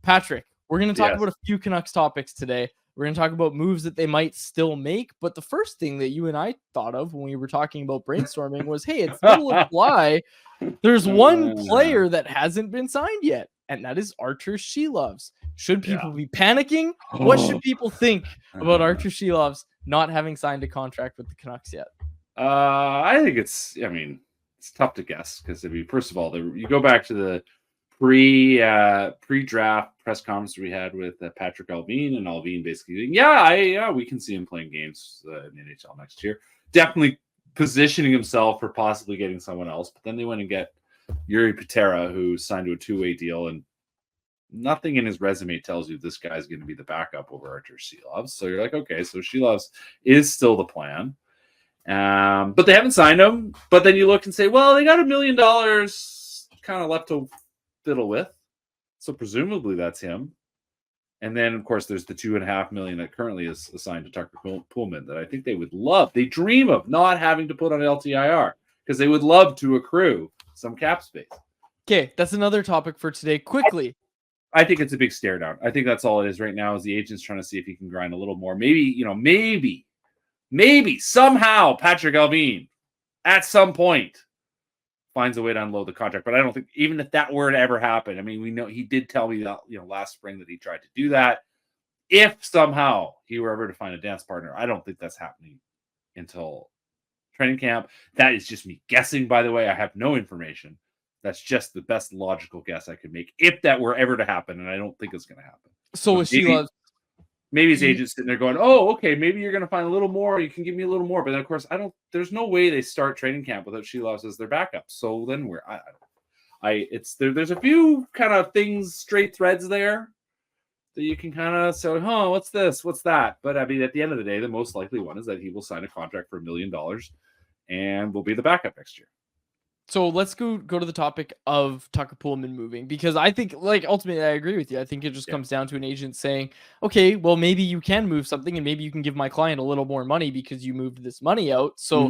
Patrick, we're going to talk about a few Canucks topics today. We're going to talk about moves that they might still make. But the first thing that you and I thought of when we were talking about brainstorming was, hey, it's middle of July. There's one player that hasn't been signed yet, and that is Arturs Silovs. Should people be panicking? What should people think about Arturs Silovs not having signed a contract with the Canucks yet? I think it's tough to guess because, first of all, you go back to the pre-draft press conference we had with Patrick Allvin, and Allvin basically, we can see him playing games in the NHL next year. Definitely positioning himself for possibly getting someone else. But then they went and get Yuri Patera, who signed to a 2-way deal, and nothing in his resume tells you this guy's going to be the backup over Arturs Silovs. So you're like, okay, so Silovs is still the plan. But they haven't signed him. But then you look and say, well, they got $1 million kind of left to fiddle with. So presumably that's him. And then, of course, there's the $2.5 million that currently is assigned to Tucker Poolman that I think they would love. They dream of not having to put on LTIR because they would love to accrue some cap space. Okay, that's another topic for today. Quickly. I think it's a big stare down. I think that's all it is right now is the agent's trying to see if he can grind a little more. Maybe somehow Patrick Allvin at some point finds a way to unload the contract. But I don't think, even if that were to ever happen, I mean, we know he did tell me that, last spring that he tried to do that. If somehow he were ever to find a dance partner, I don't think that's happening until training camp. That is just me guessing, by the way. I have no information. That's just the best logical guess I could make if that were ever to happen, and I don't think it's going to happen. So with Silovs, maybe his agent's sitting there going, "Oh, okay, maybe you're going to find a little more. You can give me a little more." But then, of course, there's no way they start training camp without Silovs as their backup. So then there's a few kind of things, straight threads there that you can kind of say, "Oh, what's this? What's that?" But I mean, at the end of the day, the most likely one is that he will sign a contract for $1 million and will be the backup next year. So let's go to the topic of Tucker Poolman moving, because I think, ultimately, I agree with you. I think it just comes down to an agent saying, okay, well, maybe you can move something and maybe you can give my client a little more money because you moved this money out. So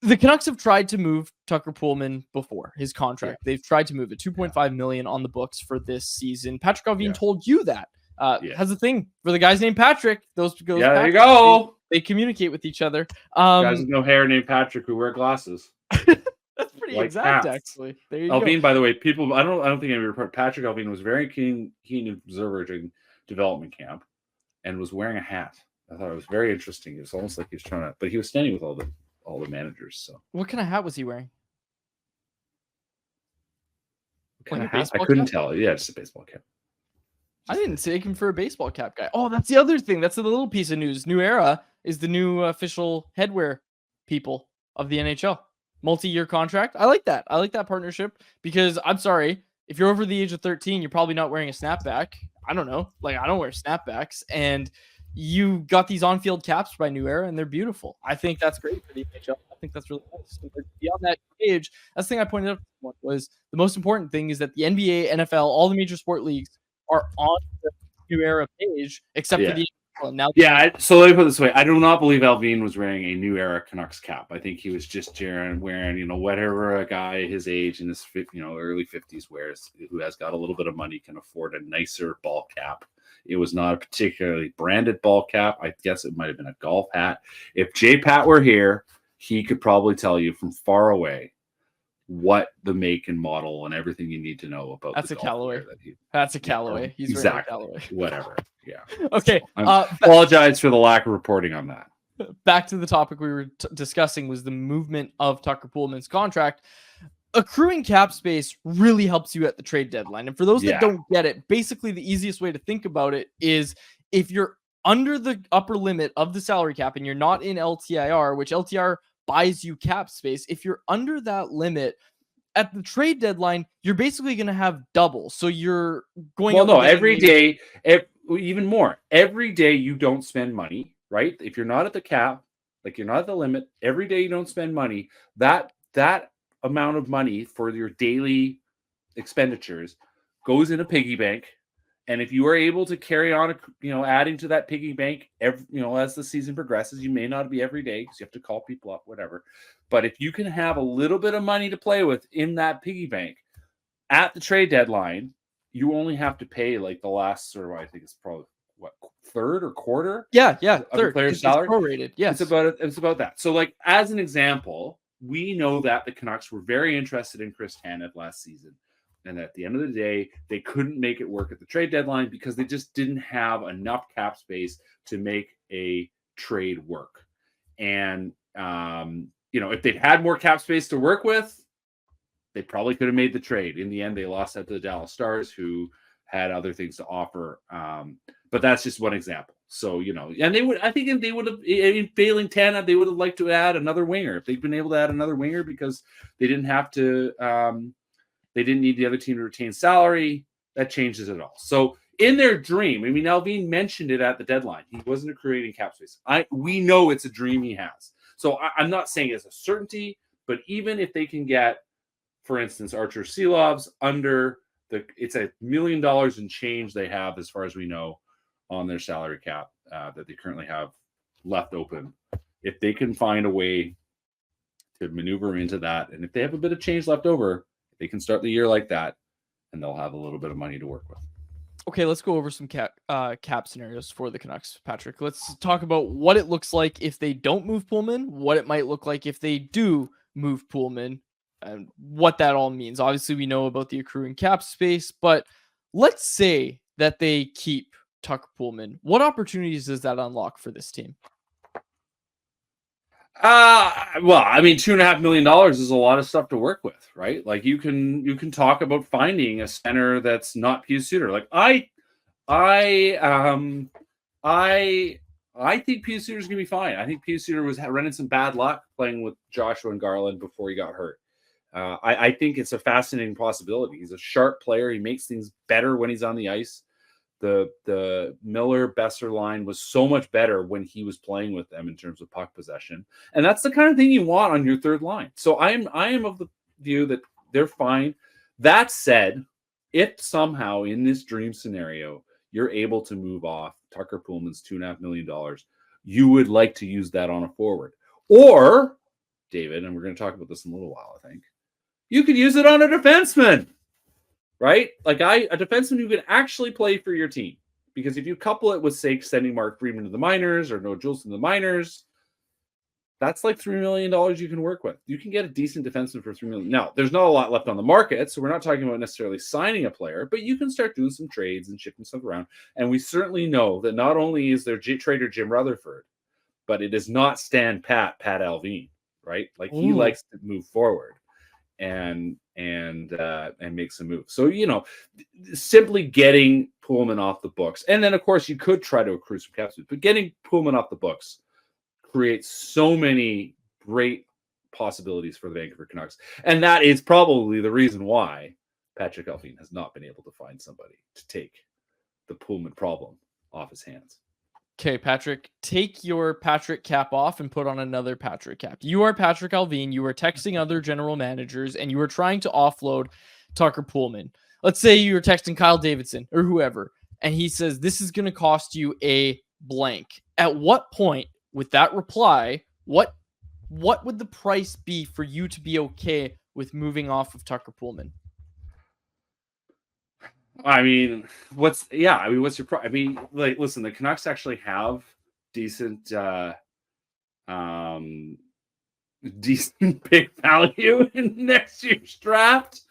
the Canucks have tried to move Tucker Poolman before his contract. Yeah. They've tried to move it $2.5 million on the books for this season. Patrick Allvin told you that. Has a thing for the guys named Patrick. Those goes there you go. They communicate with each other. Guys with no hair named Patrick who wear glasses. That's pretty exact, actually. There you Allvin, go. by the way, people, I don't think I report. Patrick Allvin was very keen observer during development camp, and was wearing a hat. I thought it was very interesting. It was almost like he was trying to, but he was standing with all the managers. So, what kind of hat was he wearing? What kind of hat? I couldn't tell. Yeah, just a baseball cap. I didn't take him for a baseball cap guy. Oh, that's the other thing. That's a little piece of news. New Era is the new official headwear people of the NHL. Multi-year contract. I like that. I like that partnership because I'm sorry, if you're over the age of 13, you're probably not wearing a snapback. I don't know. I don't wear snapbacks, and you got these on-field caps by New Era, and they're beautiful. I think that's great for the NHL. I think that's really nice. But beyond that age, that's the thing I pointed out was the most important thing is that the NBA, NFL, all the major sport leagues are on the New Era page, except for the now. So let me put it this way. I do not believe Allvin was wearing a New Era Canucks cap. I think he was just wearing, whatever a guy his age in his early 50s wears, who has got a little bit of money, can afford a nicer ball cap. It was not a particularly branded ball cap. I guess it might have been a golf hat. If J. Pat were here, he could probably tell you from far away what the make and model and everything you need to know about. That's a Callaway. That's a Callaway. He's exactly Callaway. Whatever. Yeah. Okay. So apologize for the lack of reporting on that. Back to the topic we were discussing was the movement of Tucker Poolman's contract. Accruing cap space really helps you at the trade deadline. And for those that don't get it, basically the easiest way to think about it is if you're under the upper limit of the salary cap and you're not in LTIR, which LTIR buys you cap space. If you're under that limit at the trade deadline, you're basically going to have double. So you're going. Well, no, every day, even more. Every day you don't spend money, right? If you're not at the cap, you're not at the limit, every day you don't spend money. That amount of money for your daily expenditures goes in a piggy bank. And if you are able to carry on, adding to that piggy bank, as the season progresses, you may not be every day because you have to call people up, whatever. But if you can have a little bit of money to play with in that piggy bank at the trade deadline, you only have to pay like the last sort of, I think it's probably what, third or quarter Yeah, of the third. player's It's salary. prorated. Yes. It's about that. So like as an example, we know that the Canucks were very interested in Chris Tanev last season. And at the end of the day, they couldn't make it work at the trade deadline because they just didn't have enough cap space to make a trade work. And, if they'd had more cap space to work with, they probably could have made the trade. In the end, they lost out to the Dallas Stars, who had other things to offer. But that's just one example. So, and I think they would have, in failing Tanev, they would have liked to add another winger. If they'd been able to add another winger because they didn't have to, they didn't need the other team to retain salary, that changes it all. So in their dream, I mean, Alvin mentioned it at the deadline. He wasn't creating cap space. We know it's a dream he has. So I'm not saying it's a certainty, but even if they can get, for instance, Arturs Silovs under it's $1 million in change they have, as far as we know, on their salary cap that they currently have left open. If they can find a way to maneuver into that, and if they have a bit of change left over, they can start the year like that, and they'll have a little bit of money to work with. Okay, let's go over some cap scenarios for the Canucks, Patrick. Let's talk about what it looks like if they don't move Poolman, what it might look like if they do move Poolman, and what that all means. Obviously, we know about the accruing cap space, but let's say that they keep Tucker Poolman. What opportunities does that unlock for this team? Well, I mean, $2.5 million is a lot of stuff to work with, right? Like you can talk about finding a center that's not Pius Suter. Like I think Pius Suter's gonna be fine. I think Pius Suter was running some bad luck playing with Joshua and Garland before he got hurt. I think it's a fascinating possibility. He's a sharp player. He makes things better when he's on the ice. The Miller-Besser line was so much better when he was playing with them in terms of puck possession. And that's the kind of thing you want on your third line. So I am of the view that they're fine. That said, if somehow in this dream scenario, you're able to move off Tucker Poolman's $2.5 million, you would like to use that on a forward. Or, David, and we're going to talk about this in a little while, I think, you could use it on a defenseman. Right? Like a defenseman who can actually play for your team. Because if you couple it with, say, sending Mark Friedman to the minors or Noah Jules to the minors, that's like $3 million you can work with. You can get a decent defenseman for $3 million. Now, there's not a lot left on the market, so we're not talking about necessarily signing a player, but you can start doing some trades and shifting stuff around. And we certainly know that not only is there trader Jim Rutherford, but it is not Pat Alvin, right? Like he likes to move forward and make some moves. So, simply getting Poolman off the books. And then, of course, you could try to accrue some cap space, but getting Poolman off the books creates so many great possibilities for the Vancouver Canucks. And that is probably the reason why Patrick Alvin has not been able to find somebody to take the Poolman problem off his hands. Okay, Patrick, take your Patrick cap off and put on another Patrick cap. You are Patrick Alvin. You are texting other general managers and you are trying to offload Tucker Poolman. Let's say you were texting Kyle Davidson or whoever, and he says, this is going to cost you a blank. At what point with that reply, what would the price be for you to be okay with moving off of Tucker Poolman? I mean, what's your I mean, like, listen, the Canucks actually have decent pick value in next year's draft.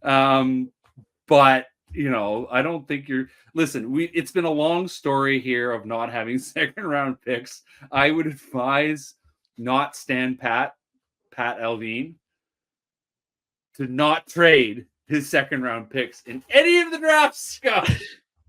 But I don't think it's been a long story here of not having second round picks. I would advise not stand Pat Alvin to not trade his second round picks in any of the drafts, Scott.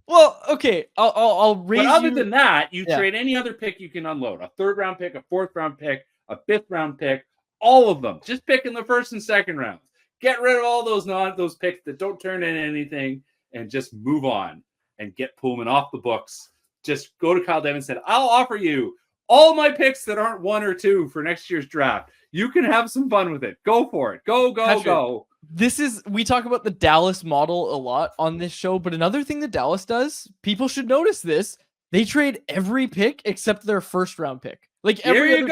Well, okay, I'll raise. But other than that, you trade any other pick you can unload: a third round pick, a fourth round pick, a fifth round pick, all of them. Just pick in the first and second rounds. Get rid of all those picks that don't turn into anything, and just move on and get Poolman off the books. Just go to Kyle Davidson and said, "I'll offer you all my picks that aren't 1 or 2 for next year's draft. You can have some fun with it. Go for it. Go, Patrick, go." We talk about the Dallas model a lot on this show, but another thing that Dallas does, people should notice this. They trade every pick except their first round pick. Like every other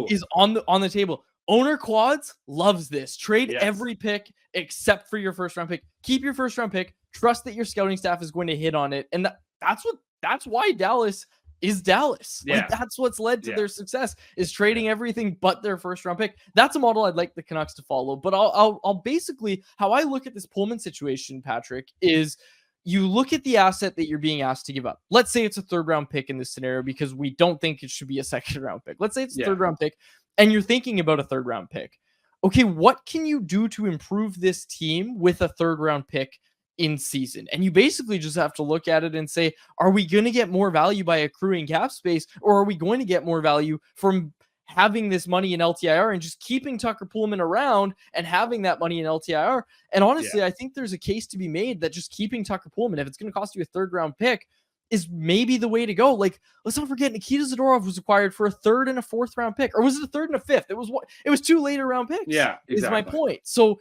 pick is on the table. Owner Quads loves this. Trade every pick except for your first round pick. Keep your first round pick. Trust that your scouting staff is going to hit on it. And that's why Dallas is Dallas. Yeah. Like, that's what's led to their success, is trading everything but their first round pick. That's a model I'd like the Canucks to follow. But I'll basically, how I look at this Poolman situation, Patrick, is you look at the asset that you're being asked to give up. Let's say it's a third round pick in this scenario, because we don't think it should be a second round pick. Let's say it's a third round pick and you're thinking about a third round pick. Okay, what can you do to improve this team with a third round pick in season? And you basically just have to look at it and say, are we going to get more value by accruing cap space, or are we going to get more value from having this money in LTIR and just keeping Tucker Poolman around and having that money in LTIR? And honestly, I think there's a case to be made that just keeping Tucker Poolman, if it's going to cost you a third round pick, is maybe the way to go. Like, let's not forget, Nikita Zadorov was acquired for a third and a fourth round pick, or was it a third and a fifth? It was two later round picks. Yeah, exactly. Is my point. So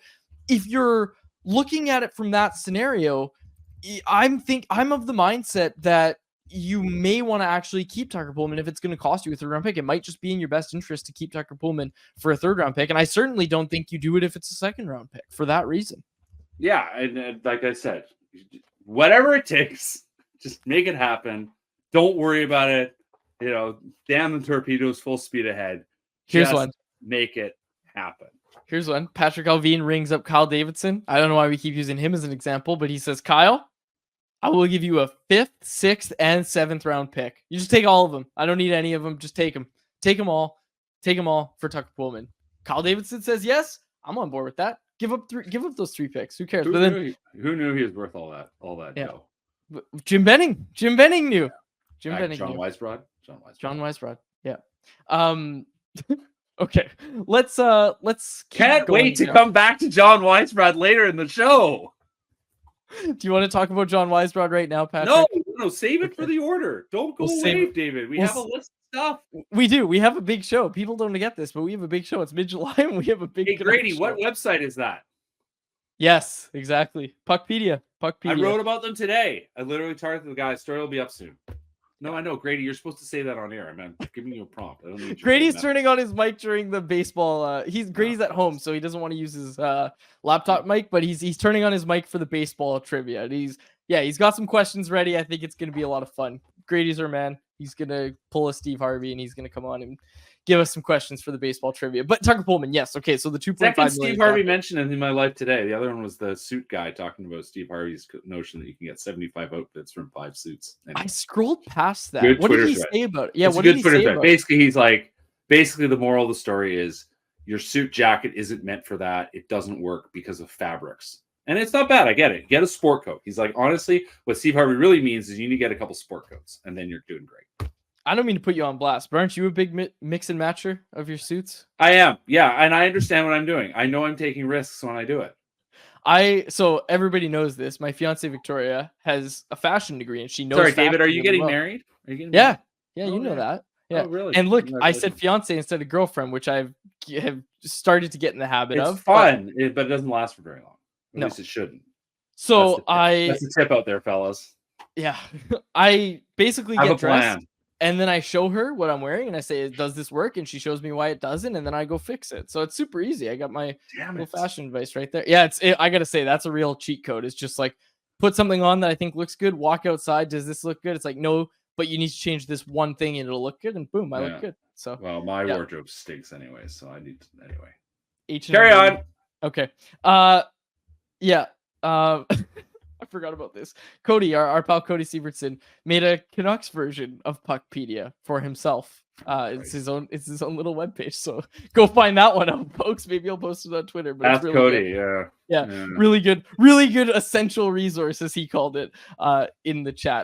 if you're looking at it from that scenario, I'm of the mindset that you may want to actually keep Tucker Poolman if it's going to cost you a third round pick. It might just be in your best interest to keep Tucker Poolman for a third round pick. And I certainly don't think you do it if it's a second round pick for that reason. Yeah. And like I said, whatever it takes, just make it happen. Don't worry about it. Damn the torpedoes, full speed ahead. Here's one. Make it happen. Here's one. Patrick Allvin rings up Kyle Davidson. I don't know why we keep using him as an example, but he says, Kyle, I will give you a 5th, 6th, and 7th round pick. You just take all of them. I don't need any of them. Just take them. Take them all. Take them all for Tucker Poolman. Kyle Davidson says yes. I'm on board with that. Give up those 3 picks. Who cares? Who knew he was worth all that? Yeah. Jim Benning knew. John Weisbrod. Yeah. Okay. Let's can't wait to come back to John Weisbrod later in the show. Do you want to talk about John Weisbrod right now, Patrick? No, save it for the order. Don't go away, David. We have a list of stuff. We do. We have a big show. People don't get this, but we have a big show. It's mid-July and we have a big Grady, what website is that? Yes, exactly. Puckpedia. I wrote about them today. I literally targeted the guy. Story will be up soon. No, I know, Grady. You're supposed to say that on air. I'm giving you a prompt. I don't need. Grady's turning on his mic during the baseball. Grady's at home, so he doesn't want to use his laptop mic, but he's turning on his mic for the baseball trivia. And he's got some questions ready. I think it's going to be a lot of fun. Grady's our man. He's going to pull a Steve Harvey, and he's going to come on and give us some questions for the baseball trivia. But Tucker Poolman, yes. Okay, so the 2.5 million. Steve Harvey mentioned in my life today. The other one was the suit guy talking about Steve Harvey's notion that you can get 75 outfits from 5 suits. Anyway. I scrolled past that. Good what Twitter did he thread. say about it? Yeah, it's what did he say about it? Basically, he's like, the moral of the story is your suit jacket isn't meant for that. It doesn't work because of fabrics. And it's not bad. I get it. Get a sport coat. He's like, honestly, what Steve Harvey really means is you need to get a couple sport coats, and then you're doing great. I don't mean to put you on blast, but aren't you a big mix and matcher of your suits? I am. Yeah, and I understand what I'm doing. I know I'm taking risks when I do it. So everybody knows this. My fiance Victoria has a fashion degree, and she knows. Sorry, David, are you getting married? Yeah, you know that. Yeah. Oh, really? And look, I said fiance instead of girlfriend, which I have started to get in the habit of. It's fun, but it doesn't last for very long. At least it shouldn't. So that's the tip out there, fellas. Yeah, I basically Have get a plan. dressed. And then I show her what I'm wearing, and I say, "Does this work?" And she shows me why it doesn't, and then I go fix it. So it's super easy. I got my little fashion advice right there. Yeah, I gotta say that's a real cheat code. It's just like put something on that I think looks good. Walk outside. Does this look good? It's like no, but you need to change this one thing, and it'll look good. And boom, I look good. So my wardrobe stinks anyway, so I need to anyway. Carry on. Okay. Yeah. I forgot about this. Cody, our pal Cody Sievertson, made a Canucks version of Puckpedia for himself. It's his own little webpage. So go find that one out, folks. Maybe I'll post it on Twitter. But that's it's really Cody, good. Yeah, really good essential resource, as he called it, in the chat.